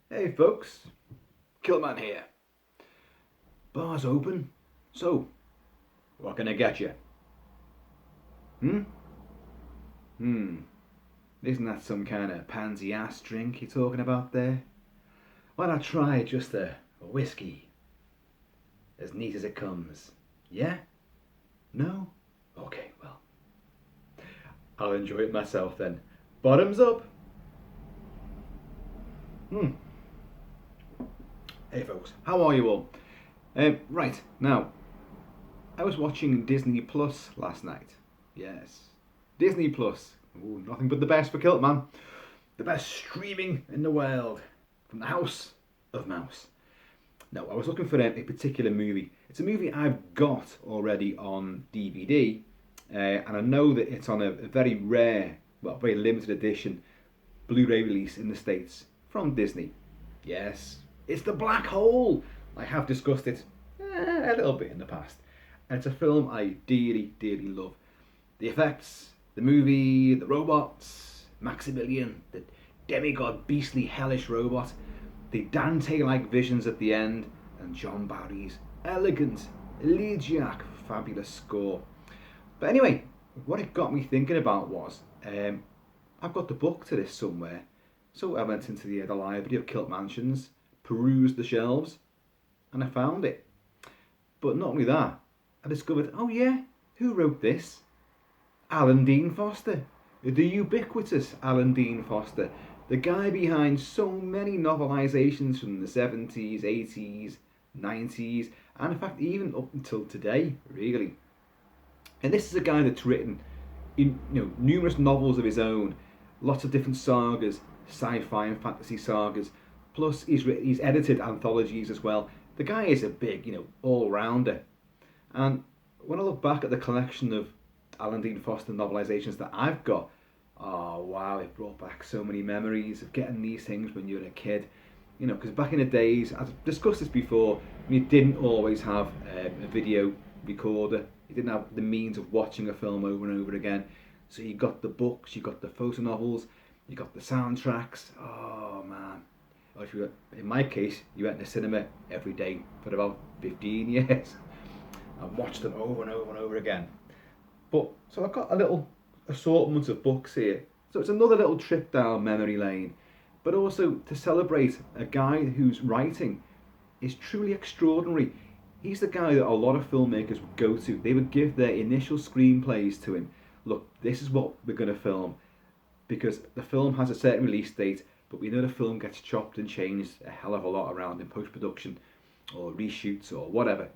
Hey folks, Kilt-Man here. Bar's open, so what can I get you? Hmm? Hmm. Isn't that some kind of pansy ass drink you're talking about there? Why not try just a whiskey? As neat as it comes. Yeah? No? Okay, well, I'll enjoy it myself then. Bottoms up! Hmm. Hey folks, how are you all? Right, now, I was watching Disney Plus last night. Yes. Disney Plus. Ooh, nothing but the best for Kilt-Man. The best streaming in the world. From the House of Mouse. No, I was looking for a particular movie. It's a movie I've got already on DVD, and I know that it's on a very rare, well, very limited edition Blu-ray release in the States from Disney. Yes, it's The Black Hole. I have discussed it a little bit in the past, and it's a film I dearly, dearly love. The effects, the movie, the robots, Maximilian, the demigod, beastly, hellish robot, the Dante-like visions at the end, and John Barry's elegant, elegiac, fabulous score. But anyway, what it got me thinking about was, I've got the book to this somewhere. So I went into the library of Kilt Mansions, perused the shelves, and I found it. But not only that, I discovered, oh yeah, who wrote this? Alan Dean Foster. The ubiquitous Alan Dean Foster. The guy behind so many novelisations from the 70s, 80s, 90s, and in fact even up until today, really. And this is a guy that's written numerous novels of his own, lots of different sagas, sci-fi and fantasy sagas. Plus, he's edited anthologies as well. The guy is a big, all-rounder. And when I look back at the collection of Alan Dean Foster novelisations that I've got, oh wow, it brought back so many memories of getting these things when you were a kid. Because back in the days, I've discussed this before, you didn't always have a video recorder. You didn't have the means of watching a film over and over again. So you got the books, you got the photo novels, you got the soundtracks. Oh man. Or if you were, in my case, you went to cinema every day for about 15 years and watched them over and over and over again. But so I've got a little assortment of books here. So it's another little trip down memory lane, but also to celebrate a guy whose writing is truly extraordinary. He's the guy that a lot of filmmakers would go to. They would give their initial screenplays to him. Look, this is what we're going to film because the film has a certain release date, but we know the film gets chopped and changed a hell of a lot around in post production or reshoots or whatever.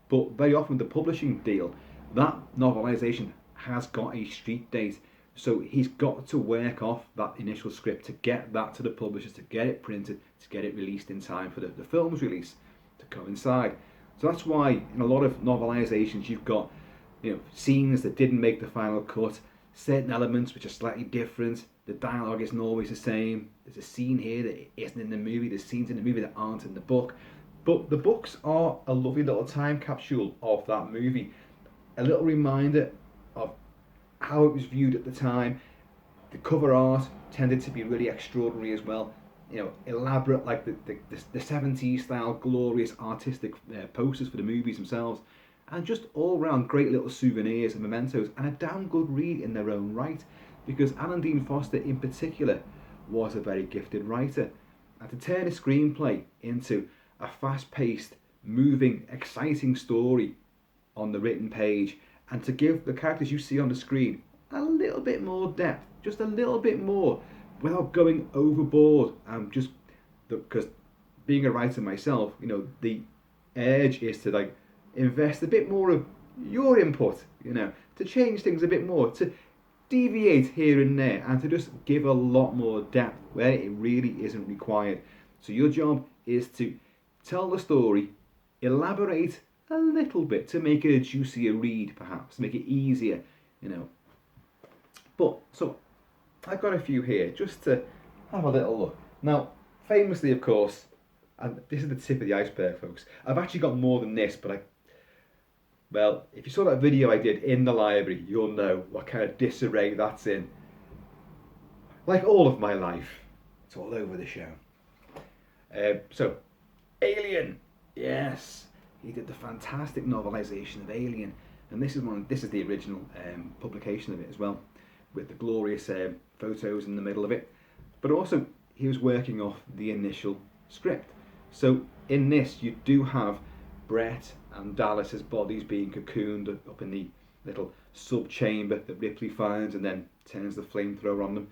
But very often the publishing deal, that novelisation has got a street date. So he's got to work off that initial script to get that to the publishers, to get it printed, to get it released in time for the film's release to coincide. So that's why in a lot of novelisations you've got scenes that didn't make the final cut, certain elements which are slightly different, the dialogue isn't always the same, there's a scene here that isn't in the movie, there's scenes in the movie that aren't in the book. But the books are a lovely little time capsule of that movie, a little reminder of how it was viewed at the time. The cover art tended to be really extraordinary as well. Elaborate, like the 70s style, glorious artistic posters for the movies themselves, and just all round great little souvenirs and mementos, and a damn good read in their own right, because Alan Dean Foster in particular was a very gifted writer. And to turn a screenplay into a fast paced, moving, exciting story on the written page, and to give the characters you see on the screen a little bit more depth, just a little bit more, without going overboard. And just because being a writer myself, the urge is to invest a bit more of your input, to change things a bit more, to deviate here and there, and to just give a lot more depth where it really isn't required. So your job is to tell the story, elaborate a little bit to make it a juicier read, perhaps, to make it easier, But, so, I've got a few here just to have a little look. Now, famously, of course, and this is the tip of the iceberg, folks, I've actually got more than this, but well, if you saw that video I did in the library, you'll know what kind of disarray that's in. Like all of my life, it's all over the show. So, Alien, yes, he did the fantastic novelisation of Alien, and this is the original publication of it as well, with the glorious photos in the middle of it. But also, he was working off the initial script. So in this, you do have Brett and Dallas's bodies being cocooned up in the little sub-chamber that Ripley finds and then turns the flamethrower on them.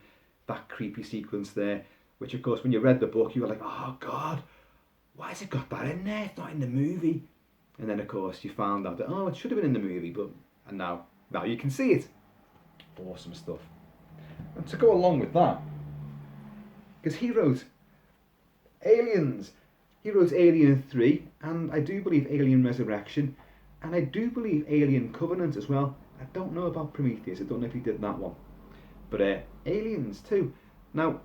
That creepy sequence there, which of course when you read the book you were like, oh God, why has it got that in there? It's not in the movie. And then of course you found out that, oh, it should have been in the movie, and now you can see it. Awesome stuff. And to go along with that, because he wrote Aliens, he wrote Alien 3, and I do believe Alien Resurrection, and I do believe Alien Covenant as well. I don't know about Prometheus, I don't know if he did that one. But Aliens too. Now,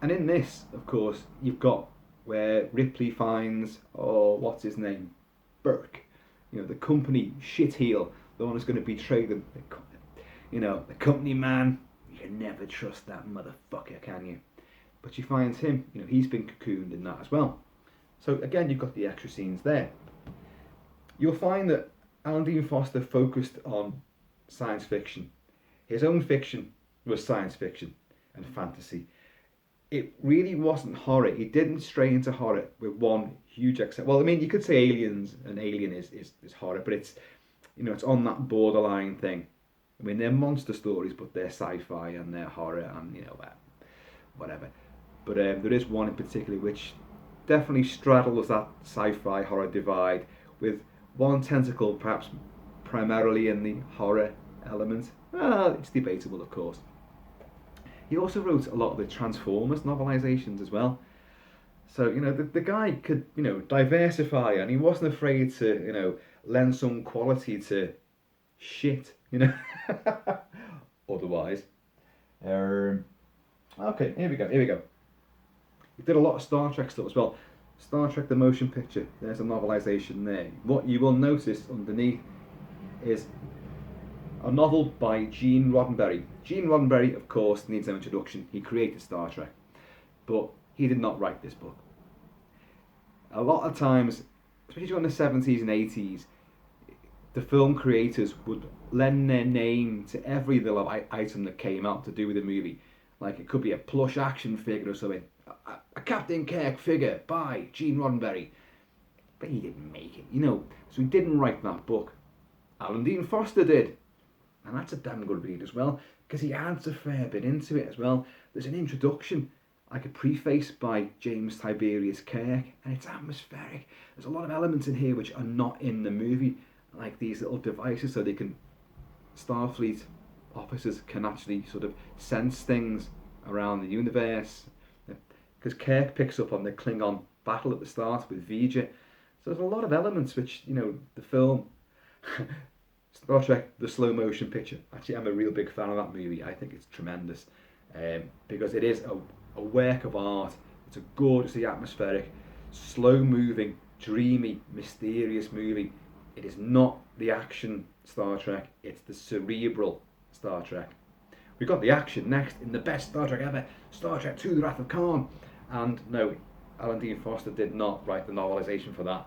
and in this, of course, you've got where Ripley finds, what's his name? Burke. You know, the company shitheel, the one who's going to betray them. You know, the company man. You can never trust that motherfucker, can you? But she finds him, you know, he's been cocooned in that as well. So again, you've got the extra scenes there. You'll find that Alan Dean Foster focused on science fiction. His own fiction was science fiction and fantasy. It really wasn't horror. He didn't stray into horror with one huge exception. Well, I mean, you could say Aliens and Alien is horror, but it's, you know, it's on that borderline thing. I mean, they're monster stories, but they're sci-fi and they're horror and, you know, whatever. But there is one in particular which definitely straddles that sci-fi horror divide, with one tentacle perhaps primarily in the horror element. It's debatable, of course. He also wrote a lot of the Transformers novelizations as well. So, you know, the guy could, you know, diversify, and he wasn't afraid to, you know, lend some quality to shit, you know. Otherwise. Okay, here we go. He did a lot of Star Trek stuff as well. Star Trek the Motion Picture, there's a novelisation there. What you will notice underneath is a novel by Gene Roddenberry. Gene Roddenberry, of course, needs no introduction. He created Star Trek. But he did not write this book. A lot of times, especially during the 70s and 80s, the film creators would lend their name to every little item that came out to do with the movie. Like, it could be a plush action figure or something. A Captain Kirk figure by Gene Roddenberry. But he didn't make it, you know. So he didn't write that book. Alan Dean Foster did. And that's a damn good read as well, because he adds a fair bit into it as well. There's an introduction, like a preface by James Tiberius Kirk, and it's atmospheric. There's a lot of elements in here which are not in the movie, like these little devices so they can, Starfleet officers can actually sort of sense things around the universe. Because Kirk picks up on the Klingon battle at the start with V'Ger. So there's a lot of elements which, you know, the film, Star Trek, the slow motion picture. Actually, I'm a real big fan of that movie. I think it's tremendous. Because it is a work of art. It's a gorgeously atmospheric, slow moving, dreamy, mysterious movie. It is not the action Star Trek, it's the cerebral Star Trek. We got the action next in the best Star Trek ever, Star Trek II: The Wrath of Khan. And no, Alan Dean Foster did not write the novelisation for that.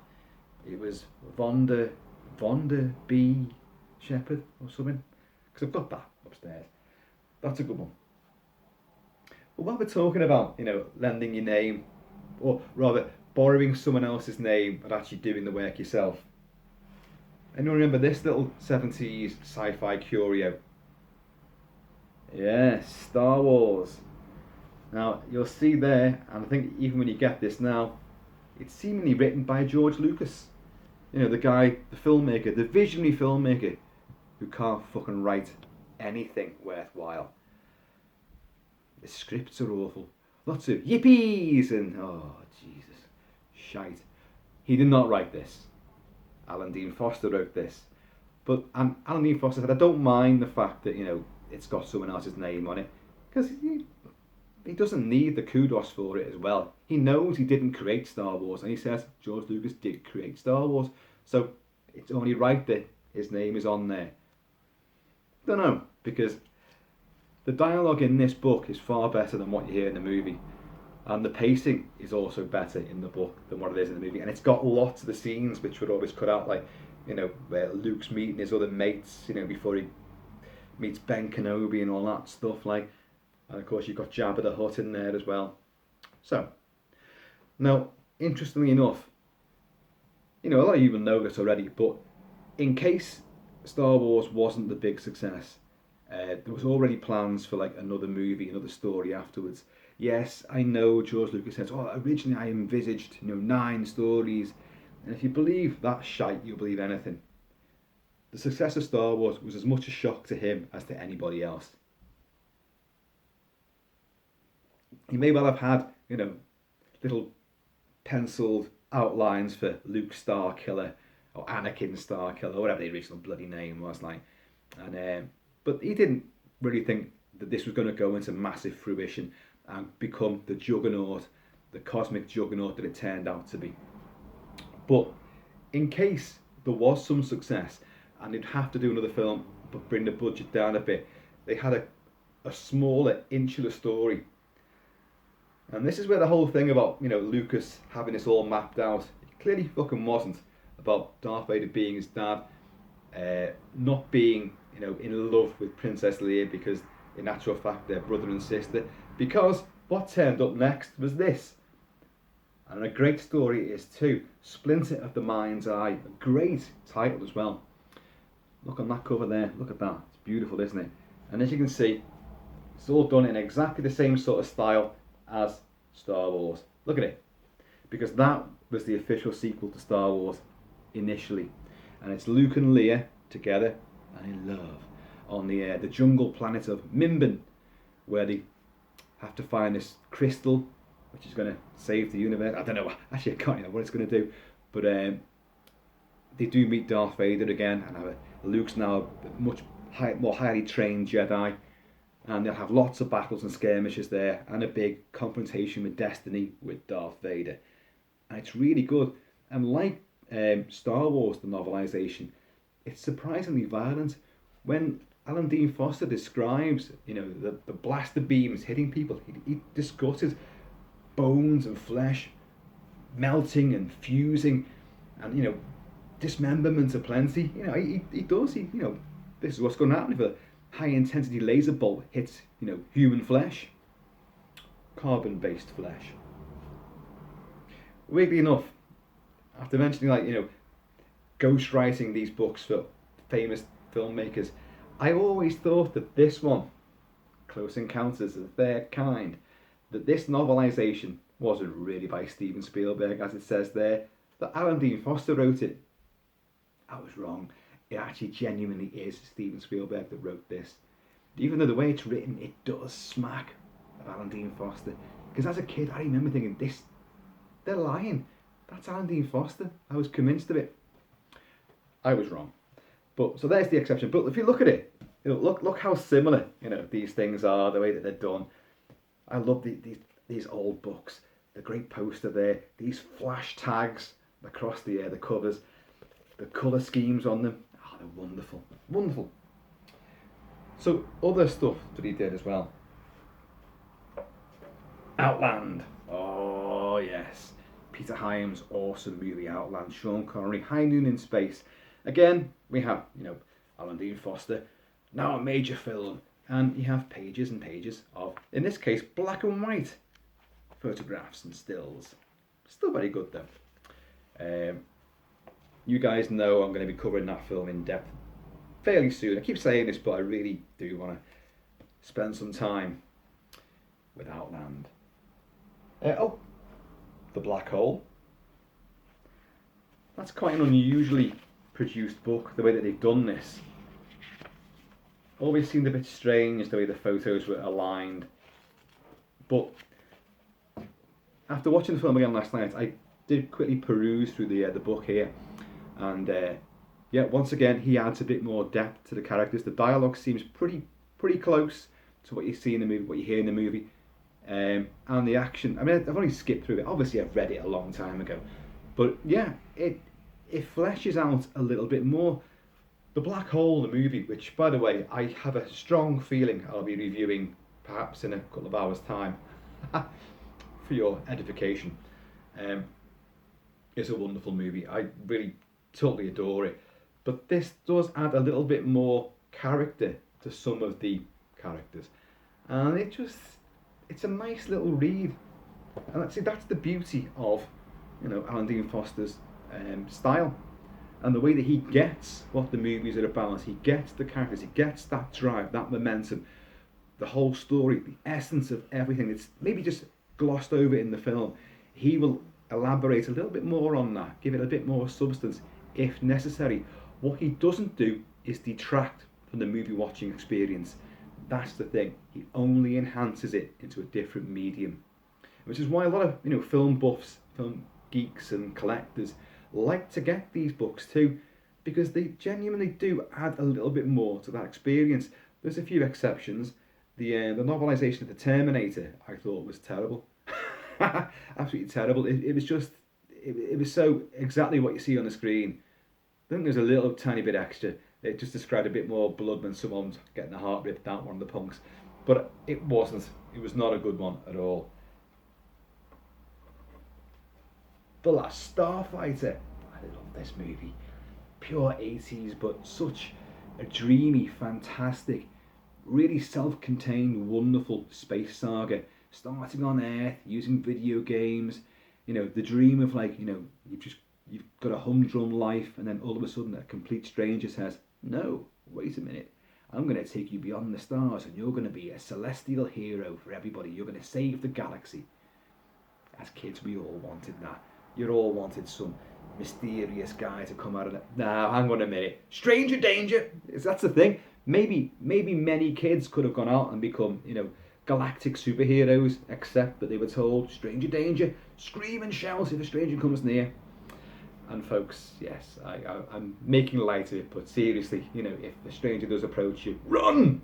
It was Vonda B. Shepherd or something. Because I've got that upstairs. That's a good one. But while we're talking about, you know, lending your name, or rather borrowing someone else's name and actually doing the work yourself. Anyone remember this little 70s sci-fi curio? Yes, Star Wars. Now, you'll see there, and I think even when you get this now, it's seemingly written by George Lucas. You know, the guy, the filmmaker, the visionary filmmaker, who can't fucking write anything worthwhile. The scripts are awful. Lots of yippies and, oh, Jesus, shite. He did not write this. Alan Dean Foster wrote this. But Alan Dean Foster said, I don't mind the fact that, you know, it's got someone else's name on it. Because he doesn't need the kudos for it as well. He knows he didn't create Star Wars. And he says George Lucas did create Star Wars. So it's only right that his name is on there. Don't know. Because the dialogue in this book is far better than what you hear in the movie. And the pacing is also better in the book than what it is in the movie. And it's got lots of the scenes which would always cut out, like, where Luke's meeting his other mates, before he meets Ben Kenobi and all that stuff. Like, and of course you've got Jabba the Hutt in there as well. So, now, interestingly enough, a lot of you will know this already, but in case Star Wars wasn't the big success, there was already plans for like another movie, another story afterwards. Yes, I know George Lucas says, originally I envisaged, 9 stories. And if you believe that shite, you'll believe anything. The success of Star Wars was as much a shock to him as to anybody else. He may well have had, little penciled outlines for Luke Starkiller or Anakin Starkiller, or whatever the original bloody name was like. And but he didn't really think that this was going to go into massive fruition and become the juggernaut, the cosmic juggernaut that it turned out to be. But in case there was some success and they'd have to do another film but bring the budget down a bit, they had a smaller, insular story. And this is where the whole thing about, Lucas having this all mapped out, it clearly fucking wasn't about Darth Vader being his dad, not being, in love with Princess Leia because in actual fact they're brother and sister, because what turned up next was this. And a great story it is too. Splinter of the Mind's Eye. A great title as well. Look on that cover there. Look at that. It's beautiful, isn't it? And as you can see, it's all done in exactly the same sort of style as Star Wars. Look at it. Because that was the official sequel to Star Wars initially. And it's Luke and Leia together and in love on the jungle planet of Mimban, where they have to find this crystal which is going to save the universe. I don't know, actually I can't know what it's going to do, but they do meet Darth Vader again, and Luke's now a much more highly trained Jedi, and they'll have lots of battles and skirmishes there, and a big confrontation with Destiny with Darth Vader. And it's really good, and like Star Wars, the novelisation, it's surprisingly violent. When Alan Dean Foster describes, the blaster beams hitting people, he discusses bones and flesh melting and fusing, and dismemberment aplenty. He does. This is what's going to happen if a high intensity laser bolt hits human flesh, carbon based flesh. Weirdly enough, after mentioning ghostwriting these books for famous filmmakers, I always thought that this one, Close Encounters of the Third Kind, that this novelisation wasn't really by Steven Spielberg, as it says there, that Alan Dean Foster wrote it. I was wrong. It actually genuinely is Steven Spielberg that wrote this. Even though the way it's written, it does smack of Alan Dean Foster. Because as a kid, I remember thinking, they're lying. That's Alan Dean Foster. I was convinced of it. I was wrong. But so there's the exception. But if you look at it, look how similar these things are, the way that they're done. I love these old books. The great poster there. These flash tags across the covers. The colour schemes on them. Oh, they're wonderful. Wonderful. So other stuff that he did as well. Outland. Oh yes. Peter Hyams' awesome movie Outland. Sean Connery. High Noon in Space. Again, we have, Alan Dean Foster. Now a major film. And you have pages and pages of, in this case, black and white photographs and stills. Still very good though. You guys know I'm going to be covering that film in depth fairly soon. I keep saying this, but I really do want to spend some time with Outland. The Black Hole. That's quite an unusually produced book, the way that they've done this. Always seemed a bit strange the way the photos were aligned. But after watching the film again last night, I did quickly peruse through the book here. And once again, he adds a bit more depth to the characters. The dialogue seems pretty close to what you see in the movie, what you hear in the movie. And the action, I've only skipped through it. Obviously, I've read it a long time ago. But yeah, it fleshes out a little bit more. The Black Hole, the movie, which, by the way, I have a strong feeling I'll be reviewing perhaps in a couple of hours' time. for your edification. It's a wonderful movie. I really totally adore it. But this does add a little bit more character to some of the characters. And it's a nice little read. And that's the beauty of, Alan Dean Foster's style. And the way that he gets what the movies are about. He gets the characters, he gets that drive, that momentum, the whole story, the essence of everything. It's maybe just glossed over in the film. He will elaborate a little bit more on that, give it a bit more substance if necessary. What he doesn't do is detract from the movie watching experience. That's the thing. He only enhances it into a different medium. Which is why a lot of film buffs, film geeks and collectors like to get these books too, because they genuinely do add a little bit more to that experience. There's a few exceptions. The novelisation of The Terminator I thought was terrible. Absolutely terrible. It was so exactly what you see on the screen. I think there's a little tiny bit extra. It just described a bit more blood when someone's getting their heart ripped out, one of the punks. But it wasn't. It was not a good one at all. The Last Starfighter. I love this movie. Pure 80s, but such a dreamy, fantastic, really self-contained, wonderful space saga. Starting on Earth, using video games. The dream of you've got a humdrum life, and then all of a sudden a complete stranger says, "No, wait a minute. I'm going to take you beyond the stars, and you're going to be a celestial hero for everybody. You're going to save the galaxy." As kids, we all wanted that. You all wanted some mysterious guy to come out of it. Now, hang on a minute. Stranger danger. That's the thing. Maybe many kids could have gone out and become, galactic superheroes, except that they were told, stranger danger, scream and shout if a stranger comes near. And folks, yes, I'm making light of it, but seriously, if a stranger does approach you, run!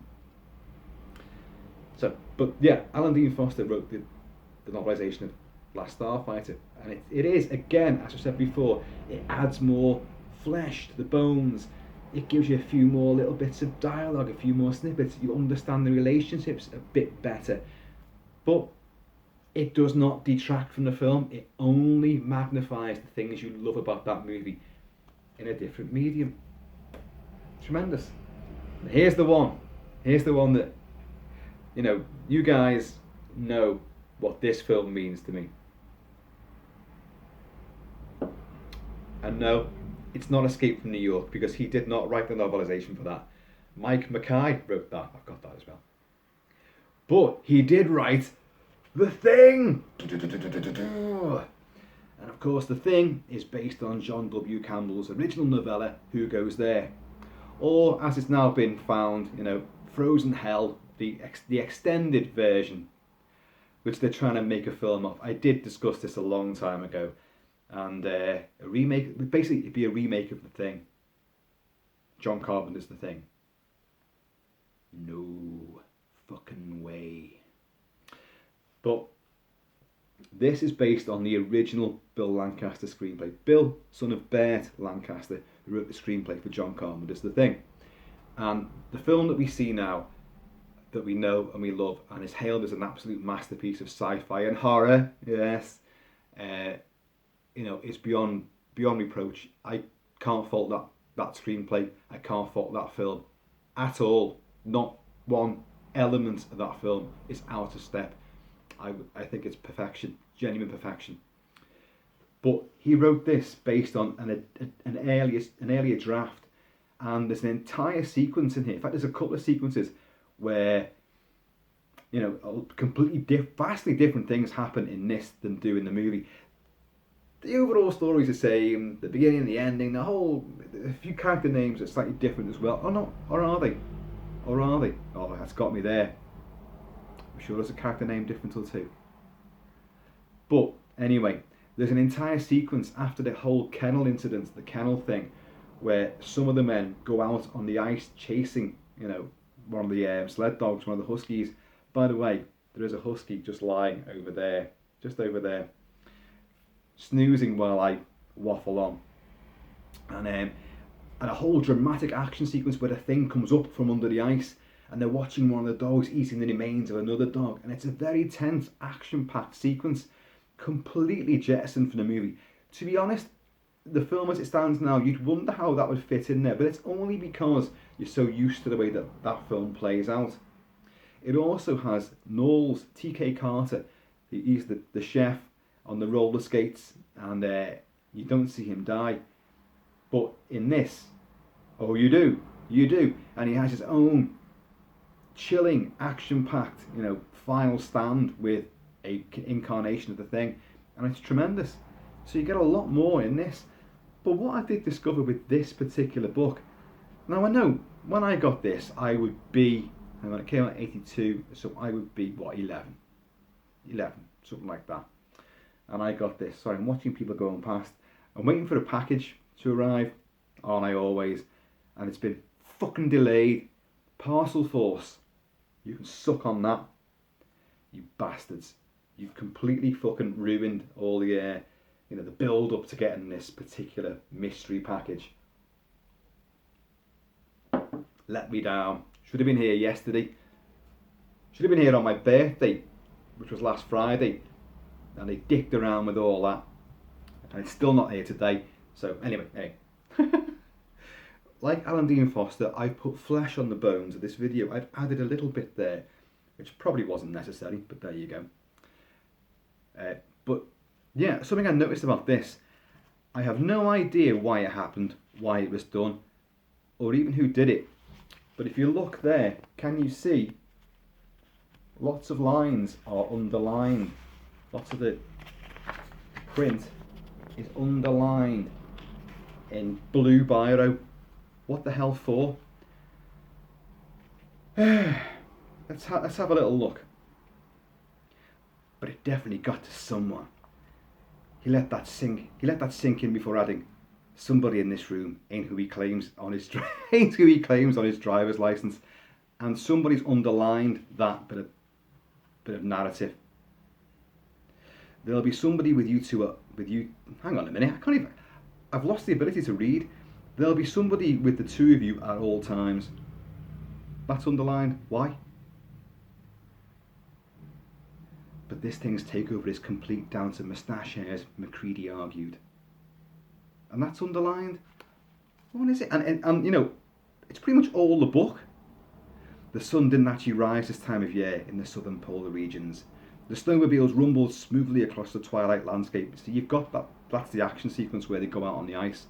So, but yeah, Alan Dean Foster wrote the novelisation of Last Starfighter, and it is, again, as I said before, it adds more flesh to the bones. It gives you a few more little bits of dialogue, a few more snippets. You understand the relationships a bit better, but it does not detract from the film. It only magnifies the things you love about that movie in a different medium. Tremendous. Here's the one that you guys know what this film means to me. And no, it's not Escape from New York, because he did not write the novelisation for that. Mike Mackay wrote that. I've got that as well. But he did write The Thing! And of course, The Thing is based on John W. Campbell's original novella, Who Goes There? Or, as it's now been found, Frozen Hell, the extended version, which they're trying to make a film of. I did discuss this a long time ago. And a remake, basically it'd be a remake of The Thing. John Carpenter's The Thing. No fucking way. But this is based on the original Bill Lancaster screenplay. Bill, son of Bert Lancaster, who wrote the screenplay for John Carpenter's The Thing. And the film that we see now, that we know and we love, and is hailed as an absolute masterpiece of sci-fi and horror, yes, it's beyond reproach. I can't fault that screenplay. I can't fault that film at all. Not one element of that film is out of step. I think it's perfection, genuine perfection. But he wrote this based on an earlier draft, and there's an entire sequence in here. In fact, there's a couple of sequences where completely vastly different things happen in this than do in the movie. The overall story is the same, the beginning and the ending, a few character names are slightly different as well. Or are they? Oh, that's got me there. I'm sure there's a character name difference or two. But anyway, there's an entire sequence after the whole kennel incident, the kennel thing, where some of the men go out on the ice chasing, one of the sled dogs, one of the huskies. By the way, there is a husky just lying over there, snoozing while I waffle on. And a whole dramatic action sequence where the Thing comes up from under the ice and they're watching one of the dogs eating the remains of another dog, and it's a very tense, action-packed sequence. completely jettisoned from the movie. To be honest, the film as it stands now, you'd wonder how that would fit in there, but it's only because you're so used to the way that that film plays out. It also has Knowles, T.K. Carter. He's the chef on the roller skates, and you don't see him die. But in this, oh, you do. And he has his own chilling, action-packed, final stand with a incarnation of the Thing, and it's tremendous. So you get a lot more in this. But what I did discover with this particular book, now I know when I got this, I would be, and when it came out in 82, so I would be, 11, something like that. And I got this, sorry, I'm watching people going past. I'm waiting for a package to arrive, aren't I always? And it's been fucking delayed. Parcel Force, you can suck on that, you bastards. You've completely fucking ruined all the the build up to getting this particular mystery package. Let me down. Should have been here yesterday. Should have been here on my birthday, which was last Friday, and they dicked around with all that, and it's still not here today. So anyway, hey. Like Alan Dean Foster, I've put flesh on the bones of this video. I've added a little bit there, which probably wasn't necessary, but there you go. But yeah, something I noticed about this, I have no idea why it happened, why it was done, or even who did it. But if you look there, can you see lots of lines are underlined? Lots of the print is underlined in blue biro. What the hell for? Let's have a little look. But it definitely got to someone. He let that sink in before adding, somebody in this room ain't who he claims on his driver's license, and somebody's underlined that bit of narrative. There'll be somebody with you. Hang on a minute. I've lost the ability to read. There'll be somebody with the two of you at all times. That's underlined. Why? But this thing's takeover is complete down to moustache hairs, Macready argued. And that's underlined. What is it? And it's pretty much all the book. The sun didn't actually rise this time of year in the southern polar regions. The snowmobiles rumbled smoothly across the twilight landscape. So you've got that. That's the action sequence where they go out on the ice.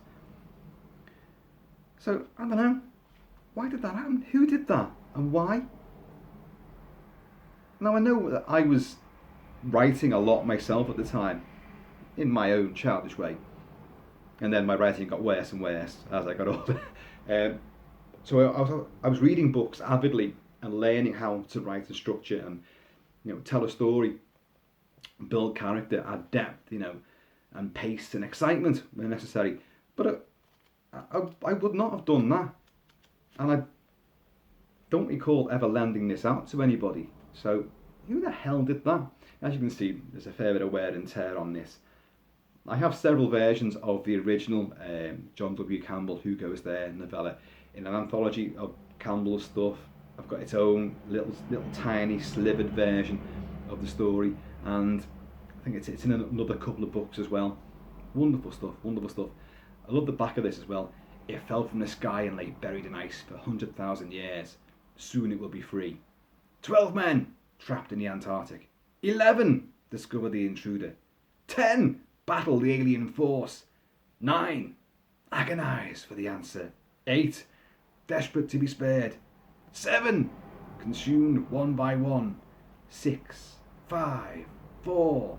So, I don't know. Why did that happen? Who did that? And why? Now, I know that I was writing a lot myself at the time, in my own childish way. And then my writing got worse and worse as I got older. So I was reading books avidly and learning how to write and structure and tell a story, build character, add depth, and pace and excitement when necessary. But I would not have done that, and I don't recall ever lending this out to anybody. So who the hell did that? As you can see, there's a fair bit of wear and tear on this. I have several versions of the original John W. Campbell Who Goes There novella in an anthology of Campbell's stuff. I've got its own little tiny slivered version of the story, and I think it's in another couple of books as well. Wonderful stuff. I love the back of this as well. It fell from the sky and lay buried in ice for 100,000 years. Soon it will be free. 12 men trapped in the Antarctic. 11 discover the intruder. 10 battle the alien force. 9 agonize for the answer. 8 desperate to be spared. 7 consumed one by one. 6, 5, 4,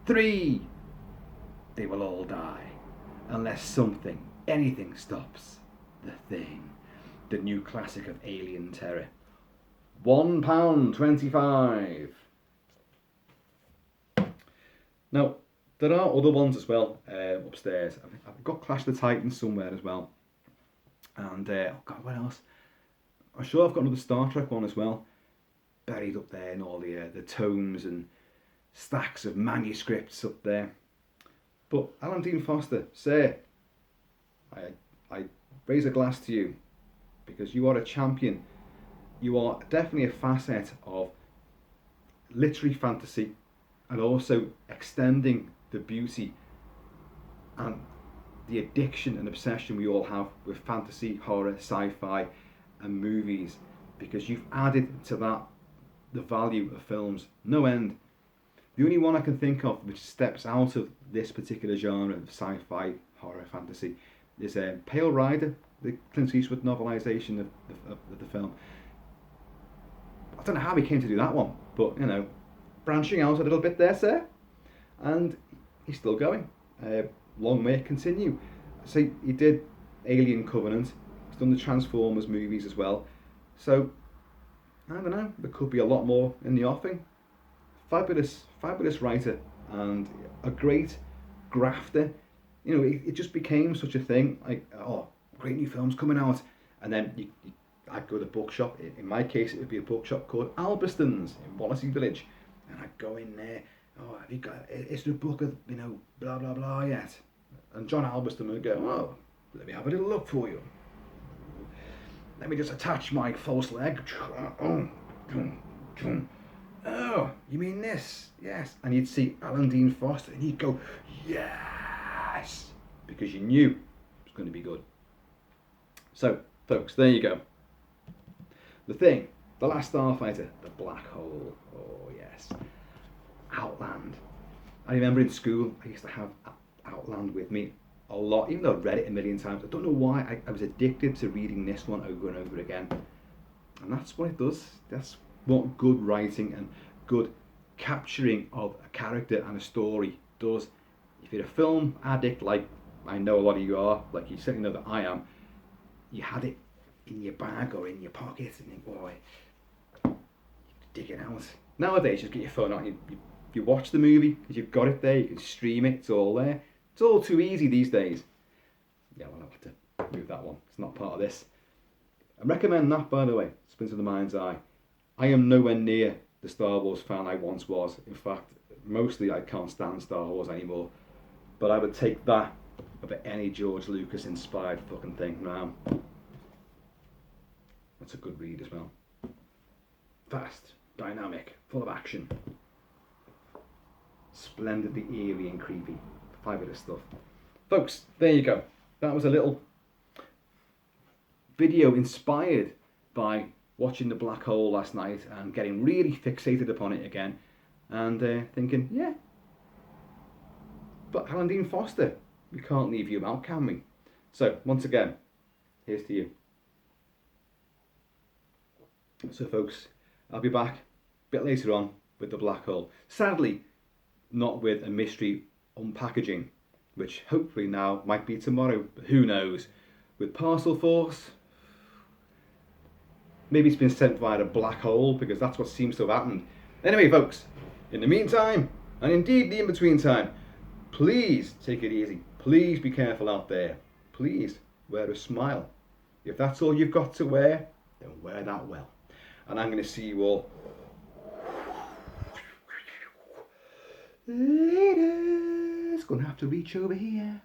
3. They will all die unless anything stops the Thing. The new classic of alien terror. £1.25. Now, there are other ones as well upstairs. I've got Clash of the Titans somewhere as well. And, what else? I'm sure I've got another Star Trek one as well. Buried up there in all the tomes and stacks of manuscripts up there. But Alan Dean Foster, sir, I raise a glass to you because you are a champion. You are definitely a facet of literary fantasy and also extending the beauty and the addiction and obsession we all have with fantasy, horror, sci-fi and movies, because you've added to that the value of films no end. The only one I can think of which steps out of this particular genre of sci-fi, horror, fantasy is Pale Rider, the Clint Eastwood novelisation of the film. I don't know how he came to do that one, but you know, branching out a little bit there, sir, and he's still going. Long may it continue. So he did Alien Covenant. He's done the Transformers movies as well. So I don't know. There could be a lot more in the offing. Fabulous, fabulous writer and a great grafter. You know, it just became such a thing. Like, oh, great new films coming out, and then I'd go to the bookshop. In my case, it would be a bookshop called Albertsons in Wallasey Village, and I'd go in there. Oh, have you got? Is there a book of blah blah blah yet? And John Alberston would go, oh, let me have a little look for you. Let me just attach my false leg. Oh, you mean this? Yes. And you'd see Alan Dean Foster, and you'd go, yes, because you knew it was going to be good. So, folks, there you go. The Thing, The Last Starfighter, The Black Hole. Oh, yes. Outland. I remember in school, I used to have Outland with me a lot, even though I've read it a million times. I don't know why, I was addicted to reading this one over and over again. And that's what it does. That's what good writing and good capturing of a character and a story does. If you're a film addict, like I know a lot of you are, like you certainly know that I am, you had it in your bag or in your pocket and you boy, you dig it out. Nowadays, just get your phone out, you watch the movie because you've got it there, you can stream it, it's all there. It's all too easy these days. Yeah, well, I'll have to move that one. It's not part of this. I recommend that, by the way, Splinter the Mind's Eye. I am nowhere near the Star Wars fan I once was. In fact, mostly I can't stand Star Wars anymore. But I would take that over any George Lucas inspired fucking thing now. That's a good read as well. Fast, dynamic, full of action. Splendidly eerie and creepy. Fabulous stuff. Folks, there you go. That was a little video inspired by watching The Black Hole last night and getting really fixated upon it again and thinking, yeah, but Alan Dean Foster, we can't leave you out, can we? So, once again, here's to you. So folks, I'll be back a bit later on with The Black Hole. Sadly, not with a mystery unpackaging, which hopefully now might be tomorrow, but who knows. With Parcel Force, maybe it's been sent via a black hole, because that's what seems to have happened. Anyway, folks, in the meantime, and indeed the in-between time, please take it easy. Please be careful out there. Please wear a smile. If that's all you've got to wear, then wear that well. And I'm going to see you all later. It's going to have to reach over here.